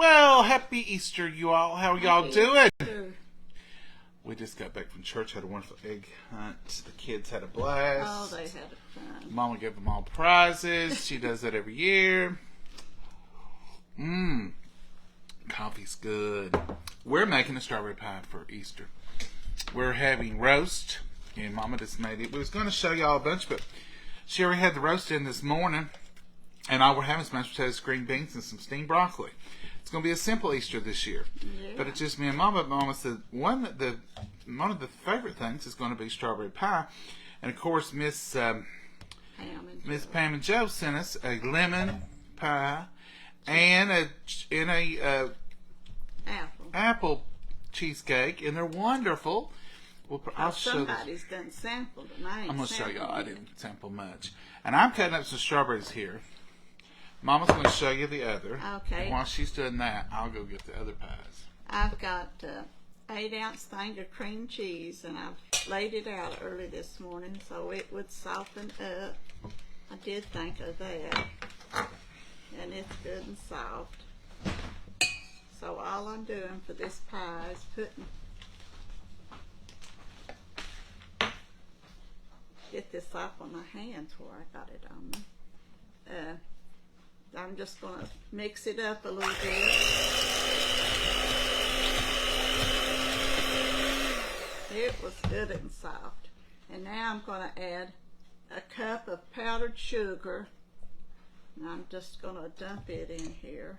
Well, happy Easter, you all. How are y'all doing? Easter. We just got back from church, had a wonderful egg hunt. The kids had a blast. Oh, they had it fun. Mama gave them all prizes. She does that every year. Coffee's good. We're making a strawberry pie for Easter. We're having roast, and Mama just made it. We was going to show y'all a bunch, but she already had the roast in this morning, and all we're having is mashed potatoes, green beans, and some steamed broccoli. It's going to be a simple Easter this year. Yeah. But it's just me and Mama. Mama said one of the favorite things is going to be strawberry pie. And, of course, Miss Pam and Joe sent us a lemon pie and a apple cheesecake, and they're wonderful. Well, I'll show this. Somebody's done sampled them. I'm going to show y'all. I didn't sample much. And I'm cutting up some strawberries here. Mama's going to show you the other. Okay. And while she's doing that, I'll go get the other pies. I've got 8-ounce thing of cream cheese, and I've laid it out early this morning so it would soften up. I did think of that. And it's good and soft. So all I'm doing for this pie is putting, get this off on my hands where I got it on me. I'm just going to mix it up a little bit. It was good and soft. And now I'm going to add a cup of powdered sugar. And I'm just going to dump it in here.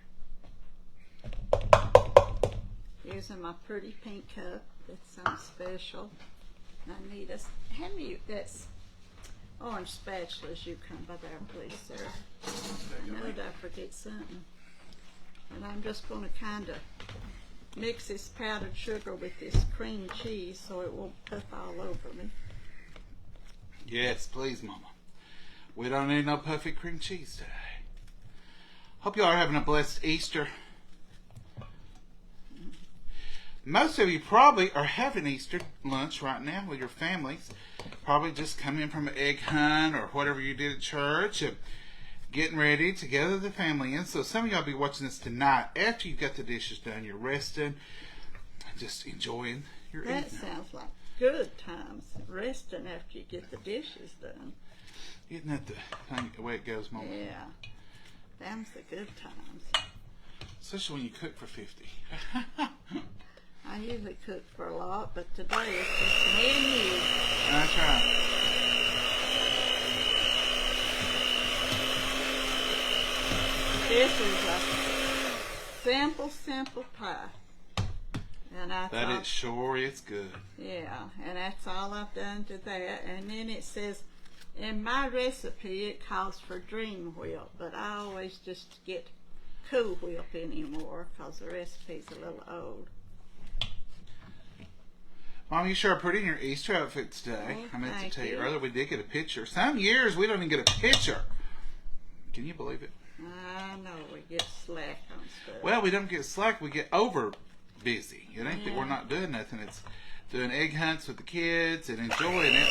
Using my pretty pink cup. It's something special. I need hand me that's orange spatulas. You come by there, please, sir. I know that I forget something. And I'm just going to kind of mix this powdered sugar with this cream cheese so it won't puff all over me. Yes, please, Mama. We don't need no puffy cream cheese today. Hope y'all are having a blessed Easter. Most of you probably are having Easter lunch right now with your families. Probably just coming from an egg hunt or whatever you did at church and getting ready to gather the family in. So some of y'all be watching this tonight after you got the dishes done. You're resting, just enjoying your evening. That sounds like good times, resting after you get the dishes done. Isn't that the way it goes, Mama? Yeah, them's the good times. Especially when you cook for 50. I usually cook for a lot, but today it's just me and you. That's right. This is a simple pie. And I That thought, it sure is good. yeah, and that's all I've done to that. And then it says, in my recipe, it calls for Dream Whip, but I always just get Cool Whip anymore because the recipe's a little old. Mom, you sure are pretty in your Easter outfits today. Oh, I meant to thank tell you you. earlier, we did get a picture. Some years we don't even get a picture. Can you believe it? I know we get slack on stuff. Well, we don't get slack, we get over busy. It ain't that Yeah. we're not doing nothing. It's doing egg hunts with the kids and enjoying it.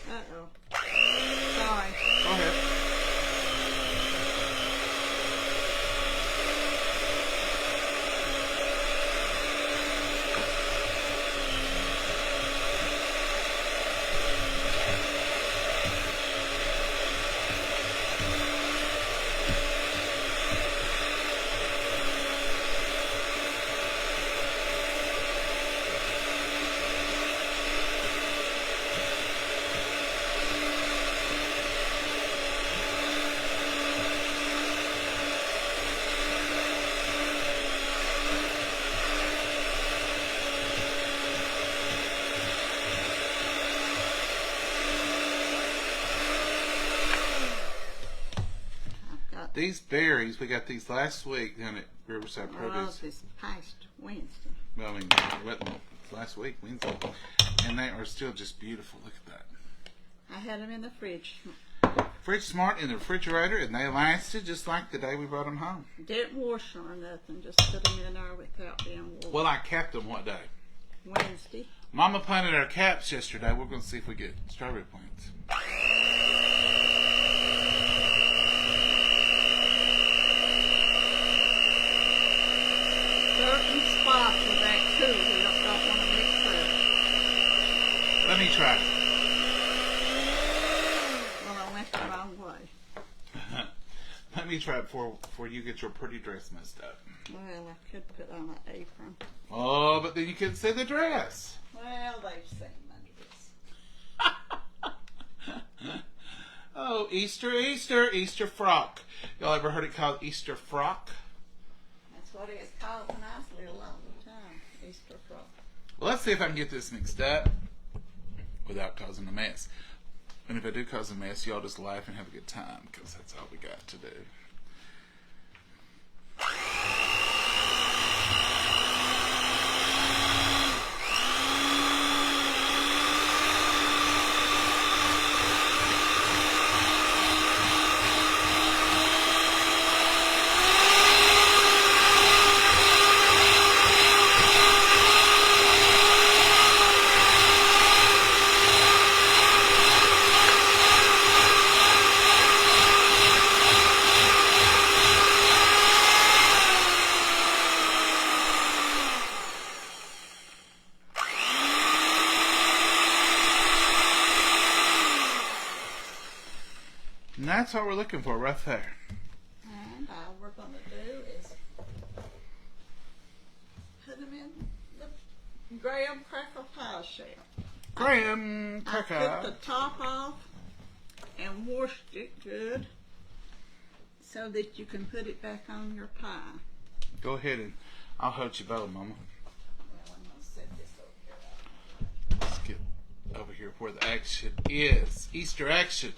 But Uh-oh. Sorry. go ahead. These berries, we got these last week down at Riverside Well, Produce. this past Wednesday. Well, I mean, last week, Wednesday. And they are still just beautiful. Look at that. I had them in the fridge. Fridge Smart in the refrigerator, and they lasted just like the day we brought them home. Didn't wash them or nothing. Just put them in there without being washed. Well, I capped them what day? Wednesday. Mama planted our caps yesterday. We're going to see if we get strawberry plants. me try. Well, I went the wrong way. Let me try it before you get your pretty dress messed up. Well, I could put on an apron. Oh, but then you couldn't see the dress. Well, they've seen my dress. Oh, Easter, Easter, Easter frock. Y'all ever heard it called Easter frock? That's what it's called when I was little all the time. Easter frock. Well, let's see if I can get this mixed up without causing a mess. And if I do cause a mess, y'all just laugh and have a good time, because that's all we got to do. And that's what we're looking for right there. And all we're going to do is put them in the graham cracker pie shell. Graham I cracker. took the top off and washed it good so that you can put it back on your pie. Go ahead and I'll hold your bowl, Mama. Well, I'm going to set this over here. Let's get over here where the action is. Easter action.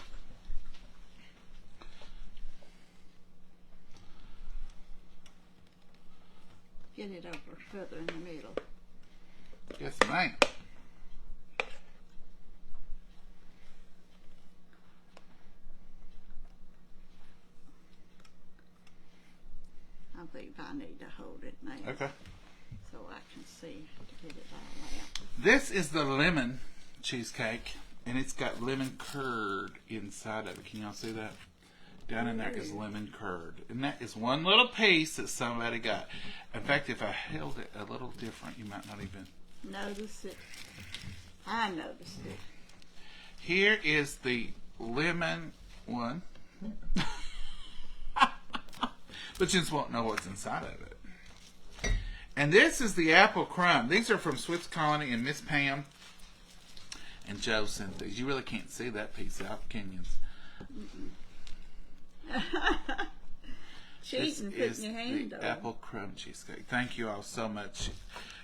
Get it over further in the middle. Yes, ma'am. I believe I need to hold it now. Okay. So I can see to get it all out. This is the lemon cheesecake, and it's got lemon curd inside of it. Can y'all see that? Down in there is lemon curd. And that is one little piece that somebody got. In fact, if I held it a little different, you might not even Notice it. I noticed it. Here is the lemon one. But you just won't know what's inside of it. And this is the apple crumb. These are from Swiss Colony and Miss Pam and Joe sent these. You really can't see that piece out, can you? Cheating, putting your hand the on. apple crumb cheesecake. Thank you all so much.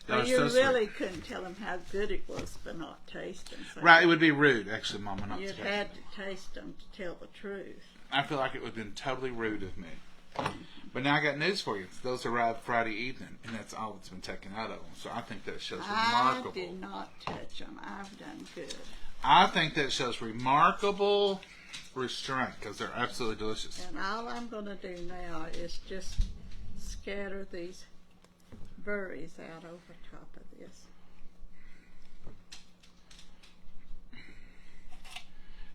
Well, Y'all are you so sweet. really couldn't tell them how good it was for not tasting. So Right, it would be rude, actually, Mama, not you'd to. had to taste them to tell the truth. I feel like it would have been totally rude of me. But now I got news for you. Those arrived Friday evening, and that's all that's been taken out of them. So I think that shows remarkable. I did not touch them. I've done good. I think that shows remarkable restraint because they're absolutely delicious. And all I'm going to do now is just scatter these berries out over top of this.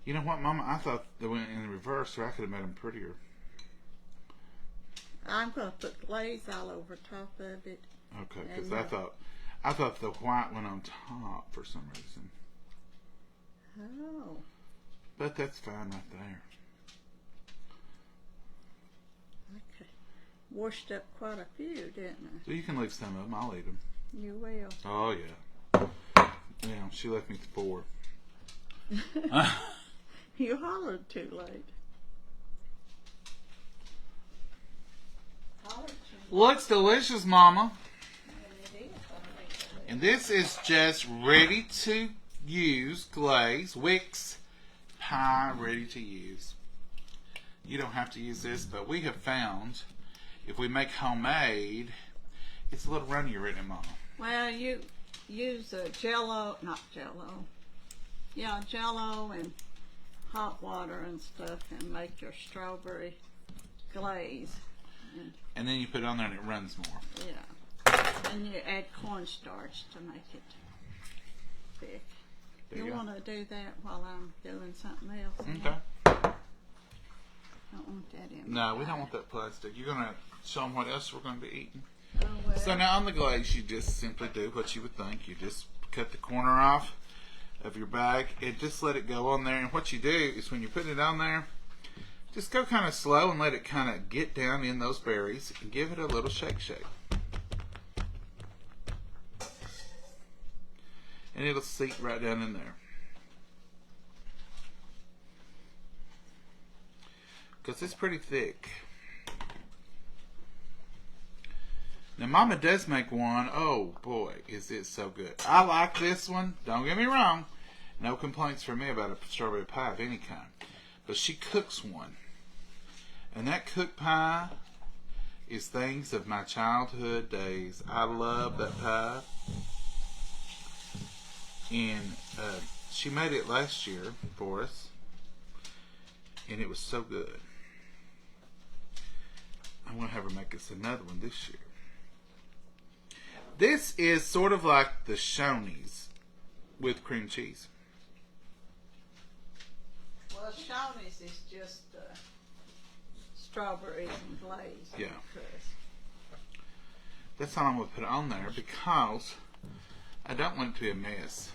You know what, Mama? I thought they went in reverse, so I could have made them prettier. I'm going to put glaze all over top of it. Okay, because I thought the white went on top for some reason. Oh. But that's fine right there. Okay. Washed up quite a few, didn't I? So you can leave some of them. I'll eat them. You will. Oh, yeah. Yeah, she left me 4. You hollered too late. Hollered too Looks delicious, Mama. late. It is. And this is just ready to use glaze. Wix pie ready to use. You don't have to use this, but we have found if we make homemade, it's a little runnier, isn't it, Mama? Well, you use Jello and hot water and stuff and make your strawberry glaze. And then you put it on there and it runs more. Yeah. And you add cornstarch to make it thick. There You you go. want to do that while I'm doing something else? Okay. Don't want that in. No, we don't want that plastic. You're going to show them what else we're going to be eating. Oh, well. So now on the glaze, you just simply do what you would think. You just cut the corner off of your bag and just let it go on there. And what you do is when you put it on there, just go kind of slow and let it kind of get down in those berries and give it a little shake. And it'll seep right down in there. Because it's pretty thick. Now Mama does make one. Oh boy, is it so good. I like this one. Don't get me wrong. No complaints from me about a strawberry pie of any kind. But she cooks one. And that cooked pie is things of my childhood days. I love that pie. And she made it last year for us. And it was so good. I'm going to have her make us another one this year. This is sort of like the Shoney's with cream cheese. Well, Shoney's is just strawberries and glaze. Yeah. That's all I'm going to put on there because I don't want it to be a mess.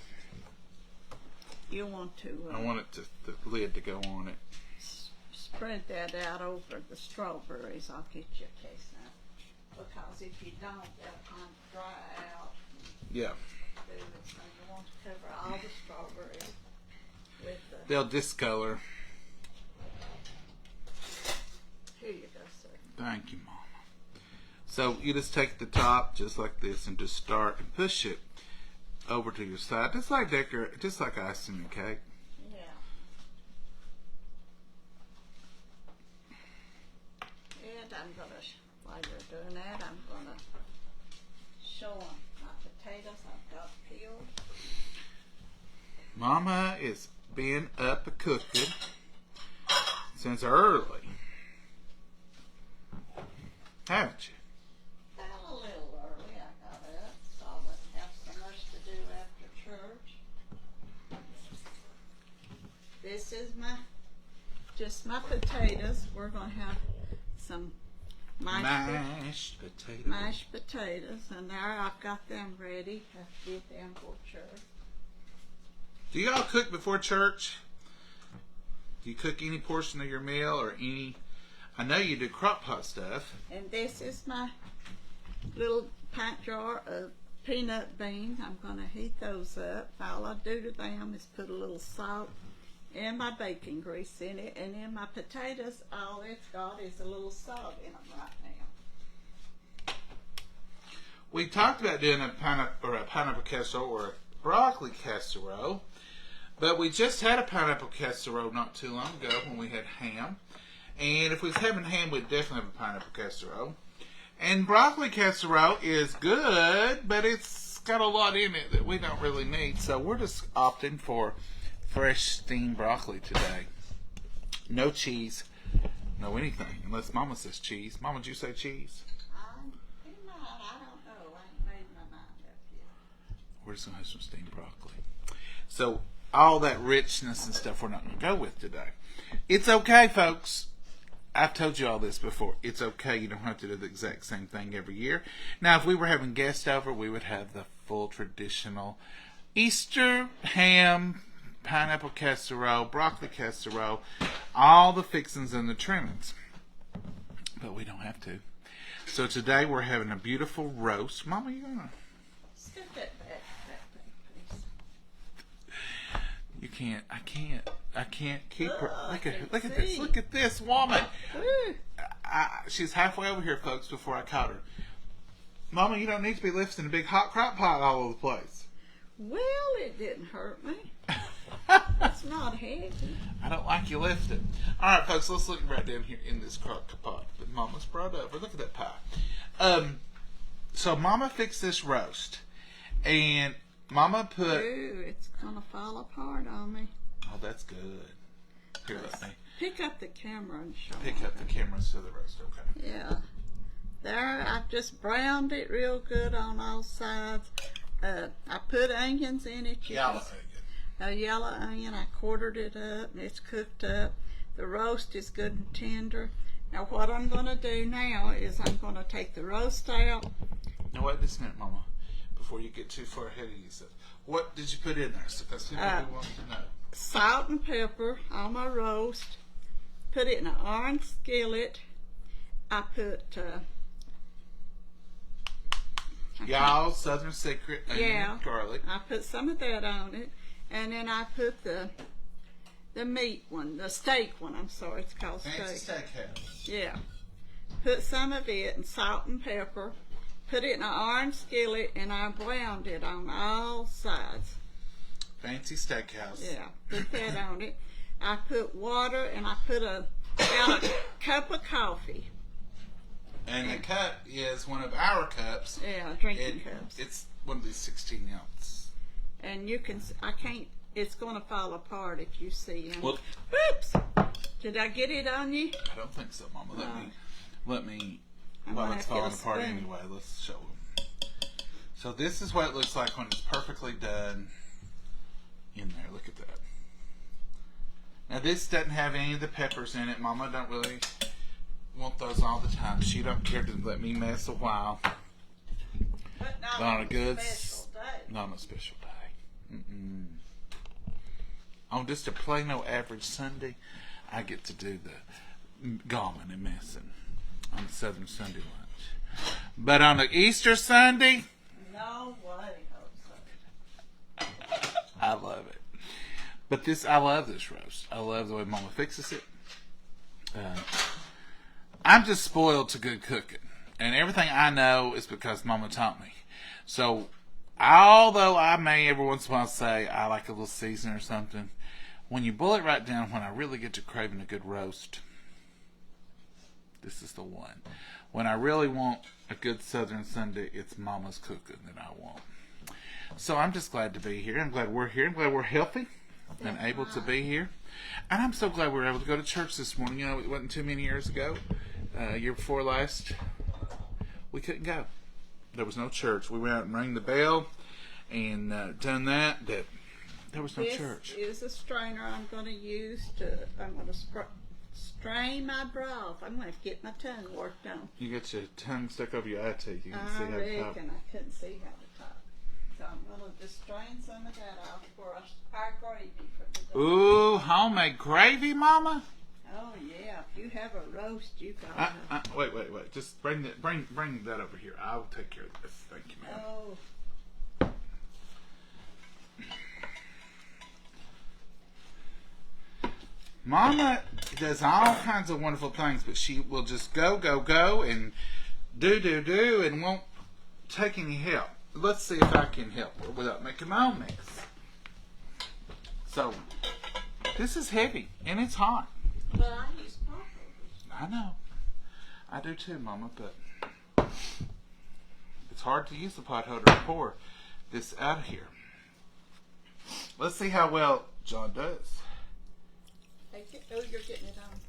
You want to... I want it to, the lid to go on it. Spread that out over the strawberries. I'll get you a case now. Because if you don't, they'll kind of dry out. Yeah. So you want to cover all the strawberries with the... They'll discolor. Here you go, sir. Thank you, Mama. So you just take the top just like this and just start and push it over to your side, just like icing in cake. Yeah. And I'm gonna, while you're doing that, I'm gonna show them my potatoes I've got peeled. Mama is been up a cooking since early, haven't you? A little early, I got up, so I wouldn't have so much to do after church. This is just my potatoes. We're gonna have some mashed potatoes, and there I've got them ready. I did them for church. Do y'all cook before church? Do you cook any portion of your meal or any? I know you do crock pot stuff. And this is my little pint jar of peanut beans. I'm going to heat those up. All I do to them is put a little salt and my baking grease in it. And then my potatoes, all it's got is a little salt in them right now. We talked about doing a pineapple casserole or a broccoli casserole, but we just had a pineapple casserole not too long ago when we had ham. And if we was having ham, we'd definitely have a pineapple casserole. And broccoli casserole is good, but it's got a lot in it that we don't really need. So we're just opting for fresh steamed broccoli today. No cheese, no anything, unless Mama says cheese. Mama, did you say cheese? I don't know. I ain't made my mind up yet. We're just going to have some steamed broccoli. So all that richness and stuff we're not going to go with today. It's okay, folks. I've told you all this before. It's okay. You don't have to do the exact same thing every year. Now, if we were having guests over, we would have the full traditional Easter ham, pineapple casserole, broccoli casserole, all the fixings and the trimmings. But we don't have to. So today we're having a beautiful roast. Mama, you gonna? Scoot that back, please. You can't. I can't keep her. Look at see. this. Look at this woman. Woo. She's halfway over here, folks, before I caught her. Mama, you don't need to be lifting a big hot crock pot all over the place. Well, it didn't hurt me. It's not heavy. I don't like you lifting. All right, folks, let's look right down here in this crock pot that Mama's brought over. Look at that pie. So Mama fixed this roast, and Mama put... Ooh, it's gonna fall apart on me. Oh, that's good. Here, let me Pick up the camera and show pick up the camera so the roast. Okay. Yeah. There, I've just browned it real good on all sides. I put onions in it. Yellow A yellow onion. I quartered it up and it's cooked up. The roast is good and tender. Now what I'm going to do now is I'm going to take the roast out. No, wait just a minute, Mama. before you get too far ahead of yourself. What did you put in there? Because people want to know. Salt and pepper on my roast. Put it in an orange skillet. I put Y'all, Southern Secret onion and garlic. I put some of that on it, and then I put the meat one, the steak one. I'm sorry, it's called Fancy steak. Steakhouse. Yeah. Put some of it and salt and pepper. Put it in an orange skillet, and I browned it on all sides. Fancy Steakhouse. Yeah, put that on it. I put water, and I put about a cup of coffee. And the cup is one of our cups. Yeah, drinking cups. It's one of these 16 ounce. And you can, I can't, it's going to fall apart if you see them. Well, Whoops! Did I get it on you? I don't think so, Mama. Let me. I'm While gonna it's have to falling get a apart spoon. anyway, let's show them. So this is what it looks like when it's perfectly done in there. Look at that. Now this doesn't have any of the peppers in it. Mama don't really want those all the time. She don't care to let me mess a while. But not On a good special day. Not on a special day. On just a plain old average Sunday, I get to do the gammon and messing on the Southern Sunday lunch. But on the Easter Sunday, No way, Jose. I love it. But I love this roast. I love the way Mama fixes it. I'm just spoiled to good cooking. And everything I know is because Mama taught me. So, although I may every once in a while say I like a little season or something, when you boil it right down, when I really get to craving a good roast, this is the one. When I really want a good Southern Sunday, it's Mama's cooking that I want. So I'm just glad to be here. I'm glad we're here. I'm glad we're healthy and able to be here. And I'm so glad we were able to go to church this morning. You know, it wasn't too many years ago. Year before last, we couldn't go. There was no church. We went out and rang the bell and done that. There was no church. This is a strainer I'm going to use I'm going to strain my broth. I'm going to have to get my tongue worked on. You got your tongue stuck over your eye teeth. You can I see how to talk. reckon I couldn't see how to talk. So I'm going to just strain some of that off for our gravy for today. Ooh, homemade gravy, Mama? Oh yeah, if you have a roast, you got it. Wait. Just bring that over here. I'll take care of this. Thank you, ma'am. Oh. Mama does all kinds of wonderful things, but she will just go, and do, and won't take any help. Let's see if I can help her without making my own mess. So, this is heavy, and it's hot. But I use pot holders. I know. I do too, Mama, but it's hard to use the pot holder to pour this out of here. Let's see how well John does. Oh, you're getting it on.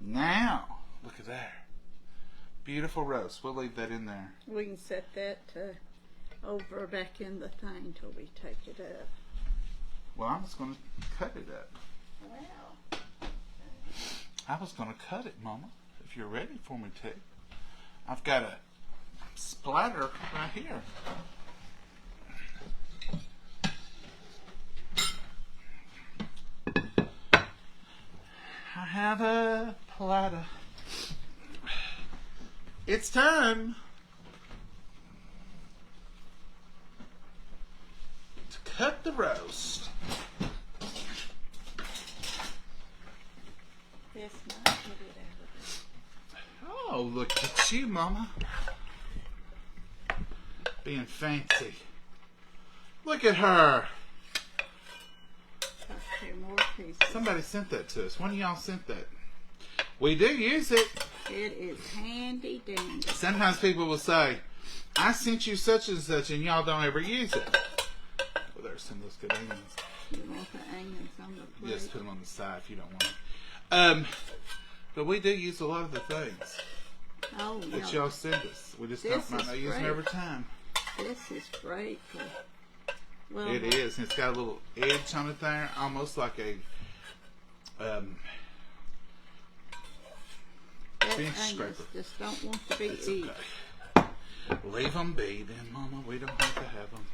Now, look at that. Beautiful roast. We'll leave that in there. We can set that over back in the thing till we take it up. Well, I'm just going to cut it up. Wow. I was going to cut it, Mama, if you're ready for me to. I've got a splatter right here. I have a platter. It's time to cut the roast. This might get it out of Oh, look at you, Mama. Being fancy. Look at her. there. Two more pieces. Somebody sent that to us. One of y'all sent that. We do use it. It is handy dandy. Sometimes people will say, I sent you such and such and y'all don't ever use it. Well, there's some of those good onions. You want the onions on the plate? Just put them on the side if you don't want them. But we do use a lot of the things Oh, that yeah. y'all send us. We just This might is not use them great. every time. This is great. Well, It is. And it's got a little edge on it there, almost like a bench scraper. Just don't want to be It's eaten. okay. Leave them be then, Mama. We don't have to have them.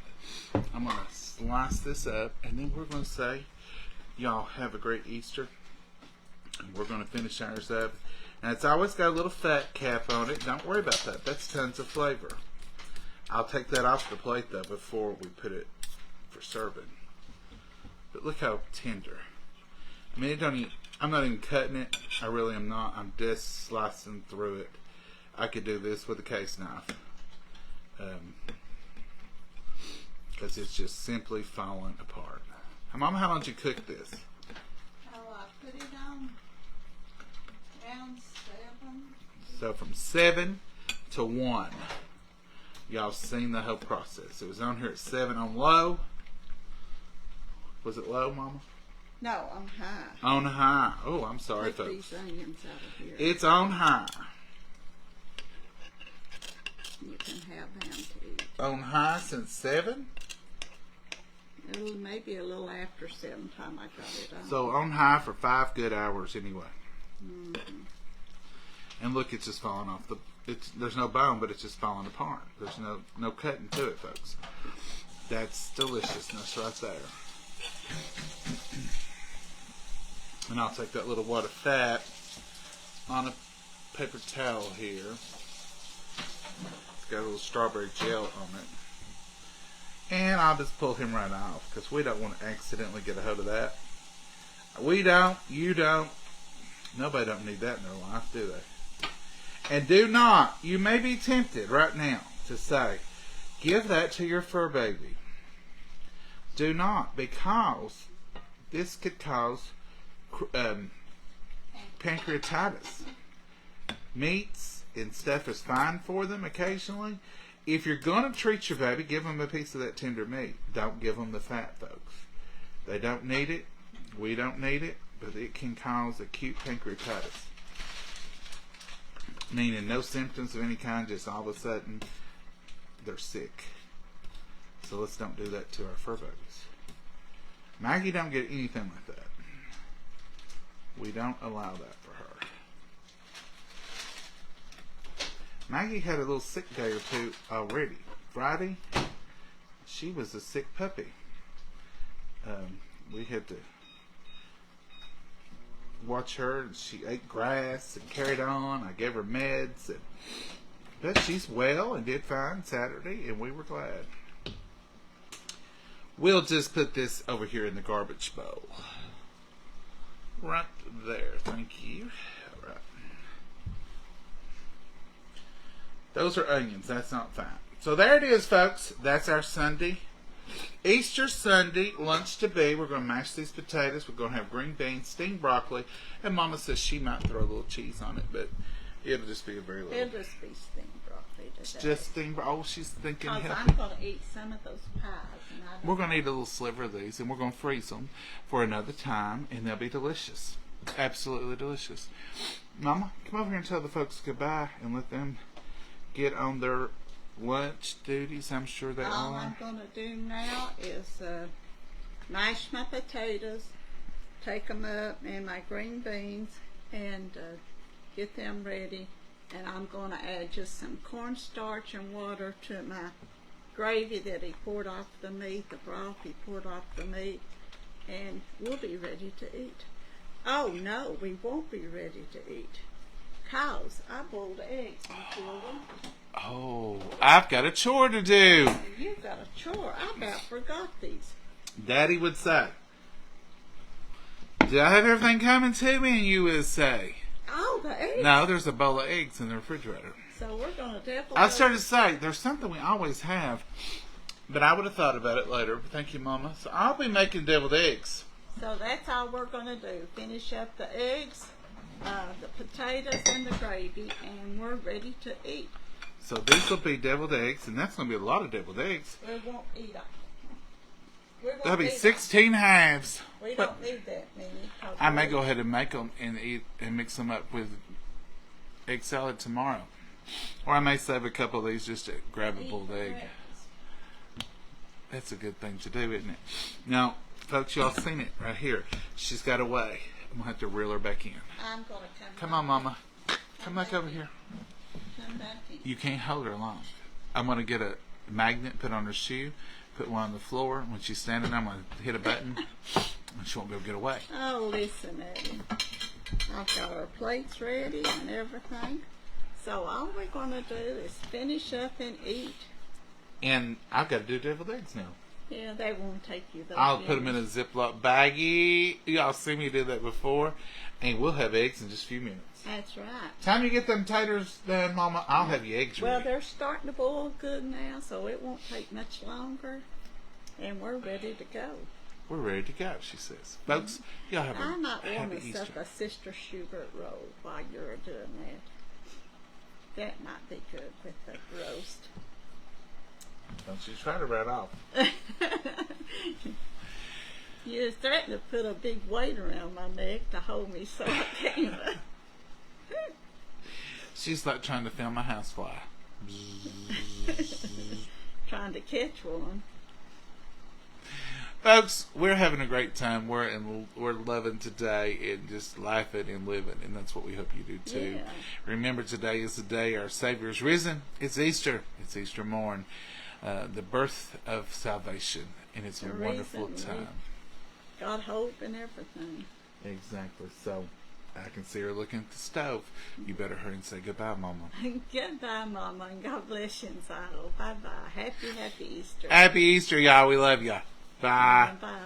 I'm going to slice this up, and then we're going to say, y'all have a great Easter. And we're going to finish ours up. And it's always got a little fat cap on it. Don't worry about that. That's tons of flavor. I'll take that off the plate, though, before we put it for serving. But look how tender. I mean, I'm not even cutting it. I really am not. I'm just slicing through it. I could do this with a case knife. Because it's just simply falling apart. Mama, how long did you cook this? Oh, I put it on around 7. So from 7 to 1. Y'all seen the whole process. It was on here at 7 on low. Was it low, Mama? No, on high. On high. Oh, I'm sorry, Take folks. these onions out of here. It's on high. You can have them to eat. On high since 7? Maybe a little after 7 time I got it on. So on high for 5 good hours anyway. Mm-hmm. And look, it's just falling off there's no bone, but it's just falling apart. There's no cutting to it, folks. That's deliciousness right there. And I'll take that little wad of fat on a paper towel here. It's got a little strawberry gel on it. And I'll just pull him right off because we don't want to accidentally get a hold of that. We don't. You don't. Nobody don't need that in their life, do they? And do not, you may be tempted right now to say, give that to your fur baby. Do not, because this could cause pancreatitis. Meats and stuff is fine for them occasionally. If you're going to treat your baby, give them a piece of that tender meat. Don't give them the fat, folks. They don't need it. We don't need it. But it can cause acute pancreatitis. Meaning no symptoms of any kind, just all of a sudden they're sick. So let's don't do that to our fur babies. Maggie don't get anything like that. We don't allow that for her. Maggie had a little sick day or two already. Friday, she was a sick puppy. We had to watch her, and she ate grass and carried on. I gave her meds, but she's well and did fine Saturday, and we were glad. We'll just put this over here in the garbage bowl. Right there, thank you. All right. Those are onions, that's not fine. So there it is, folks. That's our Sunday. Easter Sunday, lunch to be. We're going to mash these potatoes. We're going to have green beans, steamed broccoli, and Mama says she might throw a little cheese on it, but it'll just be a very little. It'll just be steamed broccoli today. It's just steamed broccoli. Oh, she's thinking Because healthy. I'm going to eat some of those pies. And I We're going to eat a little sliver of these, and we're going to freeze them for another time, and they'll be delicious. Absolutely delicious. Mama, come over here and tell the folks goodbye and let them get on their lunch duties. I'm sure they all are. I'm going to do now is mash my potatoes, take them up, and my green beans, and get them ready. And I'm going to add just some cornstarch and water to my gravy that he poured off the meat, the broth he poured off the meat, and we'll be ready to eat. Oh no, we won't be ready to eat. Cows, I boiled eggs and killed them. Oh, I've got a chore to do. You've got a chore. I about forgot these. Daddy would say, did I have everything coming to me? And you would say, Oh, the eggs. no, there's a bowl of eggs in the refrigerator. So we're going to definitely. I started to say, there's something we always have, but I would have thought about it later. Thank you, Mama. So I'll be making deviled eggs. So that's all we're going to do. Finish up the eggs, the potatoes, and the gravy, and we're ready to eat. So these will be deviled eggs, and that's going to be a lot of deviled eggs. We won't eat them. We won't That'll be eat 16 halves. them. We don't need that many. 'Cause I may go ahead and make them and eat and mix them up with egg salad tomorrow. Or I may save a couple of these just to grab a boiled egg. That's a good thing to do, isn't it? Now, folks, y'all seen it right here. She's got away. I'm going to have to reel her back in. I'm going to Come on, Mama. Come back over here. Come back in. You can't hold her long. I'm going to get a magnet, put on her shoe, put one on the floor. When she's standing there, I'm going to hit a button, and she won't be able to get away. Oh, listen, Eddie. I've got our plates ready and everything. So all we're going to do is finish up and eat. And I've got to do deviled eggs now. Yeah, they won't take you those. I'll put them in a Ziploc baggie. Y'all see me do that before. And we'll have eggs in just a few minutes. That's right. Time you get them taters done, Mama, I'll have your eggs Well, ready. they're starting to boil good now, so it won't take much longer. And we're ready to go. We're ready to go, she says. Folks, y'all have I might warm happy myself Easter. a Sister Schubert roll while you're doing that. That might be good with the roast. Don't you try to run off. You threatened to put a big weight around my neck to hold me so I can't. She's like trying to film a housefly. Trying to catch one. Folks, we're having a great time. We're loving today and just laughing and living, and that's what we hope you do too. Yeah. Remember, today is the day our Savior is risen. It's Easter. It's Easter morn, the birth of salvation, and it's a The wonderful reason time. Got hope and everything. Exactly. So I can see her looking at the stove. You better hurry and say goodbye, Mama. Goodbye, Mama, and God bless you inside. Bye-bye. Happy Easter. Happy Easter, y'all. We love ya. Bye. Bye.